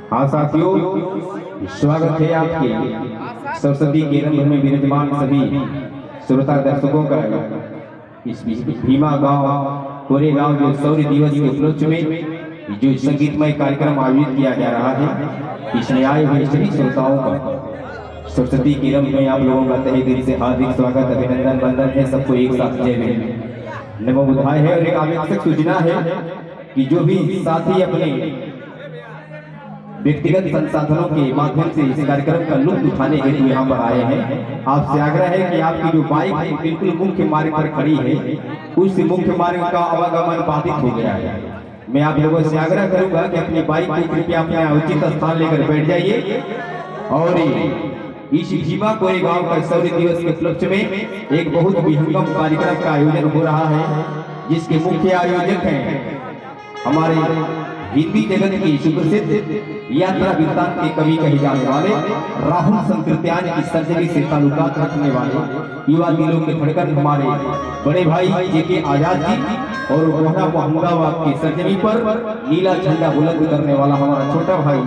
हाँ साथियों, स्वागत है आपके सरस्वती के रंग में विराजमान सभी श्रोता दर्शकों का इस भीमा गांव कोरेगांव जो शौर्य दिवस के उपलक्ष्य में जो संगीतमय कार्यक्रम आयोजित किया जा रहा है, इसमें आए हुए सभी श्रोताओं का सरस्वती के रंग में आप लोगों का तहे दिल से हार्दिक स्वागत, अभिनंदन, वंदन है। सबको एक साथ जय भीम, नमो बुद्धाय है। और एक आवश्यक सूचना है कि जो भी साथी अपने व्यक्तिगत संसाधनों के माध्यम से इस कार्यक्रम का लुत्फ उठाने हेतु यहाँ पर आए हैं, आपसे आग्रह है कि आपकी जो बाइक बिल्कुल मुख्य मार्ग पर खड़ी है, उस मुख्य मार्ग का आवागमन बाधित हो गया है। मैं आप लोगों से आग्रह करूंगा कि अपनी बाइक को कृपया अपने उचित स्थान लेकर बैठ जाइए। और इस भीमा कोरेगांव का शौर्य दिवस के उपलक्ष्य में एक बहुत विहंगम कार्यक्रम का आयोजन हो रहा है, जिसके मुख्य आयोजक हैं हमारे हिंदी जगत की सुप्रसिद्ध यात्रा वृत्तांत के कवि कहे जाने वाले राहुल संकीर्तन की सर्जरी से ताल्लुकात रखने वाले युवा दिलों के धड़कन हमारे बड़े भाई जेके आजाद जी, और गोहना अहमदाबाद की सर्जरी पर नीला झंडा बुलंद करने वाला हमारा छोटा भाई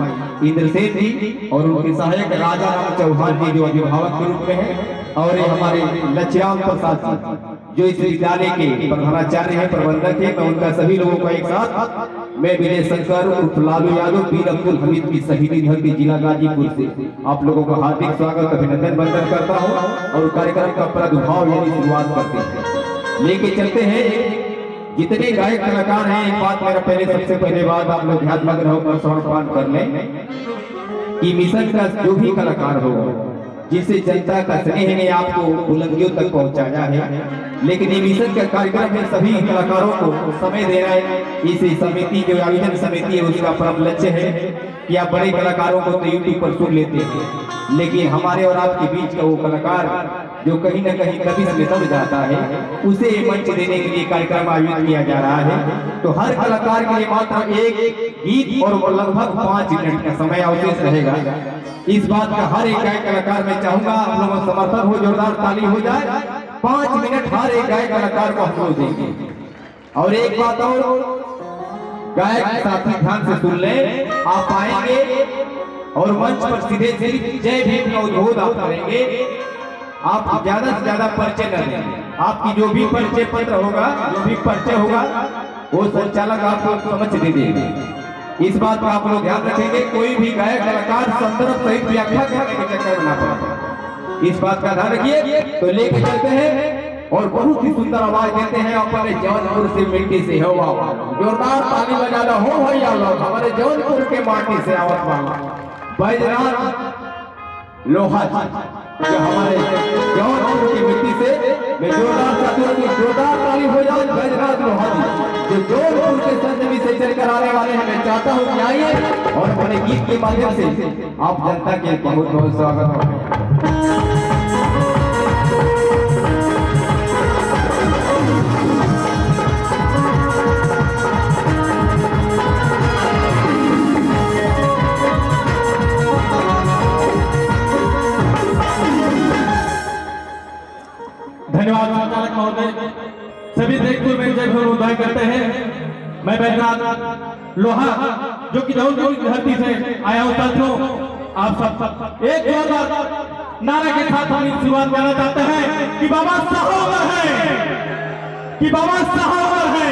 इंद्रसेन जी, और उनके सहायक राजा राम चौहान जी जो अभिभावक के रूप में है, और हमारे लक्ष्याम प्रसाद जी जो इस विद्यालय के प्रधानाचार्य हैं, प्रबंधक हैं। मैं उनका सभी लोगों को एक साथ मैं विजय शंकर उर्फ लालू यादव पीर अब्दुल हमीद की शहीदी धरती जिला गाजीपुर से आप लोगों का हार्दिक स्वागत, अभिनंदन, वंदन करता हूं। और कार्यक्रम का प्रादुर्भाव यानी शुरुआत करते हैं, लेके चलते हैं जितने गायक कलाकार हैं। एक बात मेरा पहले सबसे पहले बात आप लोग ध्यान मग्न होकर समर्पण कर लें कि मिशन का जो भी कलाकार हो, जिससे जनता का स्नेह ने आपको बुलंदियों तक पहुंचाया है, लेकिन ये मिशन का कार्यक्रम में सभी कलाकारों को समय देना है। इस समिति जो आयोजन समिति है उसका परम लक्ष्य है कि आप बड़े कलाकारों को तो यूट्यूब पर सुन लेते हैं, लेकिन हमारे और आपके बीच का वो कलाकार जो कहीं न कहीं कभी से दब जाता है, उसे मंच देने के लिए कार्यक्रम आयोजित किया जा रहा है। तो हर कलाकार के लिए मात्र एक गीत और लगभग 5 मिनट का समय अवशेष रहेगा। इस बात का हर एक गायक कलाकार मैं चाहूंगा आप लोगों का समर्थन हो, जोरदार ताली हो जाए। 5 मिनट हर एक गायक कलाकार को हम लोग देंगे। और एक बात और, गायक साथी ध्यान से सुन लें, आप आएंगे और मंच पर सीधे जय भीम का उद्बोधन आप करेंगे। आप ज्यादा से ज्यादा परिचय न दें, आपकी जो भी परिचय पत्र होगा, जो भी परिचय होगा, वो संचालक आपको समझ दे देंगे। इस बात का आप लोग ध्यान रखेंगे, कोई भी गायक कलाकार संदर्भ सहित व्याख्या करने के चक्कर में ना पड़े, इस बात का ध्यान रखिए। तो लेके चलते हैं और बहुत ही सुंदर आवाज देते हैं अपने जौनपुर से मिट्टी से हो, जोरदार ताली बजाना हो भैया लोग, हमारे जौनपुर के माटी से आवाज वाला बैजनाथ लोहा जो हमारे जौनपुर की मिट्टी से मैं जोरदार ताली हो जाए। बैजनाथ लोहा जो जौनपुर के संजमी से चलकर आने वाले हैं, मैं चाहता हूँ कि आइए और अपने गीत के माध्यम से आप जनता के बहुत बहुत स्वागत हो। धन्यवाद संचालक महोदय, सभी देखपुर में जय भीम उद्धार करते हैं। मैं बैजनाथ लोहा जो कि जौनपुर की धरती से आया हूं। साथियों, आप सब एक जोरदार नारे के साथ हम शुरुआत करना चाहते हैं कि बाबा साहब है, कि बाबा साहब है।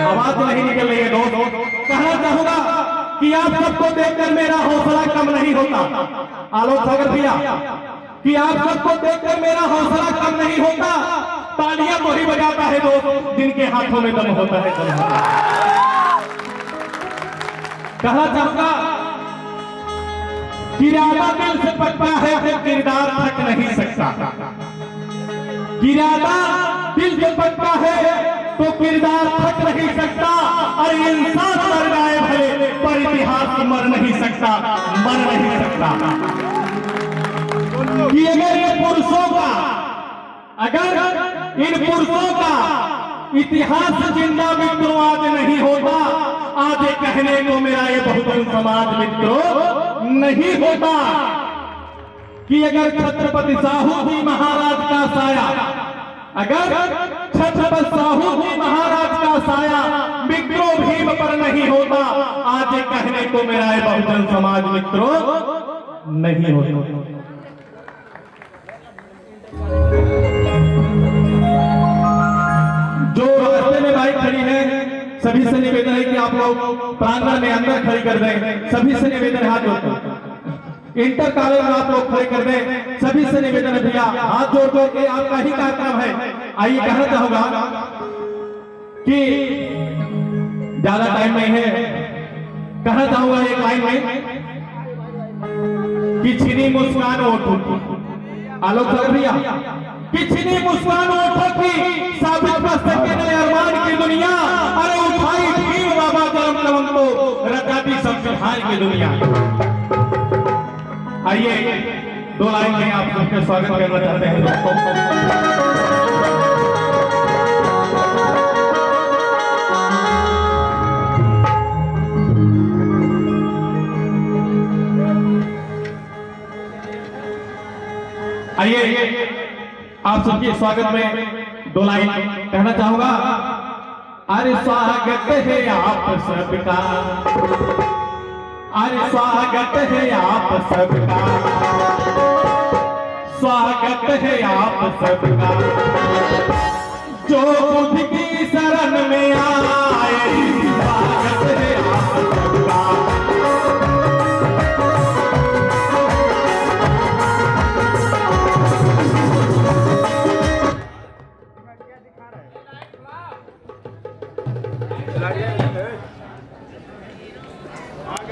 आवाज नहीं निकल रही है दोस्त। कहना चाहूंगा कि आप सबको देखकर मेरा हौसला कम नहीं होता। आलोक सागर भैया कि आप सबको देखकर मेरा हौसला कम नहीं होता। तालियां वही बजाता है दोस्त जिनके हाथों में दम होता है। कहना चाहूंगा किरादा दिल से पटता है तो किरदार थक नहीं सकता। किरादा दिल से पटता है तो किरदार थक नहीं सकता। और इंसान मर जाए भले पर इतिहास मर नहीं सकता, मर नहीं सकता। कि अगर इन पुरुषों का इतिहास जिंदा मित्रों आज नहीं होता, आज कहने को मेरा ये बहुजन समाज मित्रों नहीं होता। कि अगर छत्रपति साहू जी महाराज का साया, अगर छत्रपति साहू जी महाराज का साया मित्रों भीम पर नहीं होता, आज कहने तो मेरा ये बहुजन समाज मित्रों नहीं होता। जो रास्ते में बाइक खड़ी है सभी से निवेदन है कि आप लोग प्रांगण में अंदर खड़ी कर दें। सभी से निवेदन, हाथ जोड़कर इंटर कॉलेज में आप लोग खड़े कर दें। सभी से निवेदन है भैया, हाथ जोड़ दो कि आपका ही कार्यक्रम है। आइए, कहना चाहूंगा कि ज्यादा टाइम नहीं है, कहना चाहूंगा एक लाइन में कि छिनी मुस्कान ओठों की, आलोक सर भैया, कि छिनी मुस्कान ओठों की साबित कर सके नए अरमान की दुनिया। अरे उठाई भीम बाबा जन्म कलम को रचाती संविधान की दुनिया। आइए, दो लाइन में आप सबके स्वागत करना चाहते हैं दोस्तों। आइए, आप सबके स्वागत में दो लाइन कहना चाहूंगा। अरे स्वागत है आप सबका, अरे स्वागत है आप सबका, स्वागत है आप सबका, जो बुद्ध की शरण में